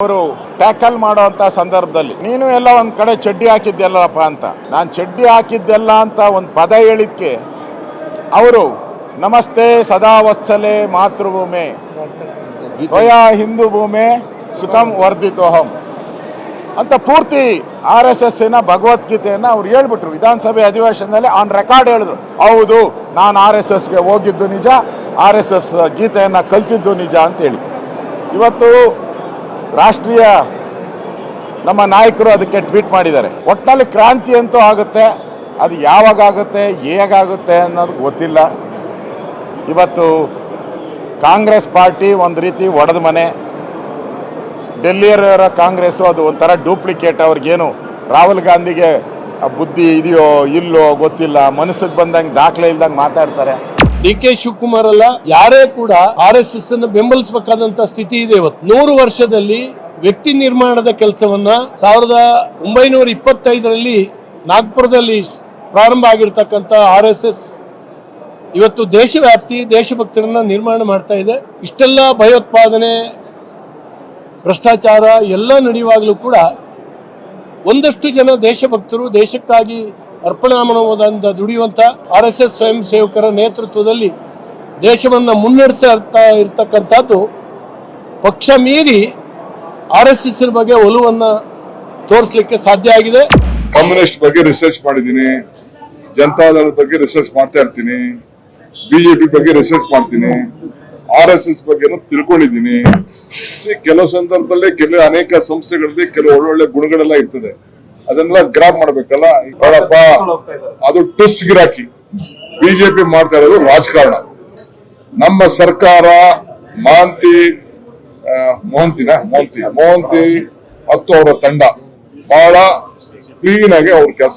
ಅವರು ಟ್ಯಾಕಲ್ ಮಾಡುವಂತ ಸಂದರ್ಭದಲ್ಲಿ ನೀನು ಎಲ್ಲ ಒಂದ್ ಕಡೆ ಚಡ್ಡಿ ಹಾಕಿದ್ದೆಲ್ಲಪ್ಪ ಅಂತ, ನಾನು ಚಡ್ಡಿ ಹಾಕಿದ್ದೆಲ್ಲ ಅಂತ ಒಂದು ಪದ ಹೇಳಿದ್ಕೆ ಅವರು ನಮಸ್ತೆ ಸದಾ ವತ್ಸಲೆ ಮಾತೃಭೂಮೆ ತ್ವಯಾ ಹಿಂದೂ ಭೂಮೆ ಸುಖಂ ವರ್ಧಿತೋಹಂ ಅಂತ ಪೂರ್ತಿ RSS ಭಗವದ್ಗೀತೆಯನ್ನ ಅವ್ರು ಹೇಳ್ಬಿಟ್ರು. ವಿಧಾನಸಭೆ ಅಧಿವೇಶನದಲ್ಲಿ ಆನ್ ರೆಕಾರ್ಡ್ ಹೇಳಿದ್ರು, ಹೌದು ನಾನು RSSಗೆ ಹೋಗಿದ್ದು ನಿಜ, RSS ಗೀತೆಯನ್ನ ಕಲ್ತಿದ್ದು ನಿಜ ಅಂತೇಳಿ. ಇವತ್ತು ರಾಷ್ಟ್ರೀಯ ನಮ್ಮ ನಾಯಕರು ಅದಕ್ಕೆ ಟ್ವೀಟ್ ಮಾಡಿದ್ದಾರೆ. ಒಟ್ಟಿನಲ್ಲಿ ಕ್ರಾಂತಿ ಅಂತೂ ಆಗುತ್ತೆ, ಅದು ಯಾವಾಗ ಆಗುತ್ತೆ ಹೇಗಾಗುತ್ತೆ ಅನ್ನೋದು ಗೊತ್ತಿಲ್ಲ. ಇವತ್ತು ಕಾಂಗ್ರೆಸ್ ಪಾರ್ಟಿ ಒಂದು ರೀತಿ ಒಡೆದ ಮನೆ, ಡೆಲ್ಲಿಯವರ ಕಾಂಗ್ರೆಸ್ಸು ಅದು ಒಂಥರ ಡೂಪ್ಲಿಕೇಟ್. ಅವ್ರಿಗೇನು ರಾಹುಲ್ ಗಾಂಧಿಗೆ ಬುದ್ಧಿ ಇದೆಯೋ ಇಲ್ಲೋ ಗೊತ್ತಿಲ್ಲ, ಮನಸ್ಸಿಗೆ ಬಂದಂಗೆ ದಾಖಲೆ ಇಲ್ದಂಗೆ ಮಾತಾಡ್ತಾರೆ. DK ಶಿವಕುಮಾರ್ ಅಲ್ಲ, ಯಾರೇ ಕೂಡ RSS ಅನ್ನು ಬೆಂಬಲಿಸಬೇಕಾದಂತ ಸ್ಥಿತಿ ಇದೆ. ಇವತ್ತು 100 ವರ್ಷದಲ್ಲಿ ವ್ಯಕ್ತಿ ನಿರ್ಮಾಣದ ಕೆಲಸವನ್ನ 1925ರಲ್ಲಿ ನಾಗ್ಪುರದಲ್ಲಿ ಪ್ರಾರಂಭ ಆಗಿರ್ತಕ್ಕಂಥ RSS ಇವತ್ತು ದೇಶವ್ಯಾಪ್ತಿ ದೇಶಭಕ್ತರನ್ನ ನಿರ್ಮಾಣ ಮಾಡ್ತಾ ಇದೆ. ಇಷ್ಟೆಲ್ಲ ಭಯೋತ್ಪಾದನೆ, ಭ್ರಷ್ಟಾಚಾರ ಎಲ್ಲ ನಡೆಯುವಾಗಲೂ ಕೂಡ ಒಂದಷ್ಟು ಜನ ದೇಶಭಕ್ತರು ದೇಶಕ್ಕಾಗಿ ಅರ್ಪಣಾ ಮನೋಭಾವದಿಂದ ದುಡಿಯುವಂತ RSS ಸ್ವಯಂ ಸೇವಕರ ನೇತೃತ್ವದಲ್ಲಿ ದೇಶವನ್ನ ಮುನ್ನಡೆಸ್ತಾ ಇರ್ತಕ್ಕಂಥದ್ದು ಪಕ್ಷ ಮೀರಿ RSS ಬಗ್ಗೆ ಒಲವನ್ನ ತೋರಿಸಲಿಕ್ಕೆ ಸಾಧ್ಯ ಆಗಿದೆ. ಕಮ್ಯುನಿಸ್ಟ್ ಬಗ್ಗೆ ರಿಸರ್ಚ್ ಮಾಡಿದ್ದೀನಿ, ಜನತಾದಳದ ಬಗ್ಗೆ ರಿಸರ್ಚ್ ಮಾಡ್ತಾ ಇರ್ತೀನಿ, BJP ಬಗ್ಗೆ ರಿಸರ್ಚ್ ಮಾಡ್ತೀನಿ, RSS ಬಗ್ಗೆ ತಿಳ್ಕೊಂಡಿದ್ದೀನಿ. ಕೆಲವು ಸಂದರ್ಭದಲ್ಲಿ ಅನೇಕ ಸಂಸ್ಥೆಗಳಲ್ಲಿ ಕೆಲವು ಒಳ್ಳೊಳ್ಳೆ ಗುಣಗಳೆಲ್ಲ ಇರ್ತದೆ, ಅದನ್ನೆಲ್ಲ ಗ್ರಾಪ್ ಮಾಡ್ಬೇಕಲ್ಲ. ನೋಡಪ್ಪ, ಅದು ಟ್ವಿಸ್ಟ್ ಗಿರಾಕಿ. BJP ಮಾಡ್ತಾ ಇರೋದು ರಾಜಕಾರಣ. ನಮ್ಮ ಸರ್ಕಾರ ಮೋಹಂತಿ ಮತ್ತು ಅವರ ತಂಡ ಬಹಳ ಕ್ಲೀನ್ ಆಗಿ ಅವ್ರ ಕೆಲಸ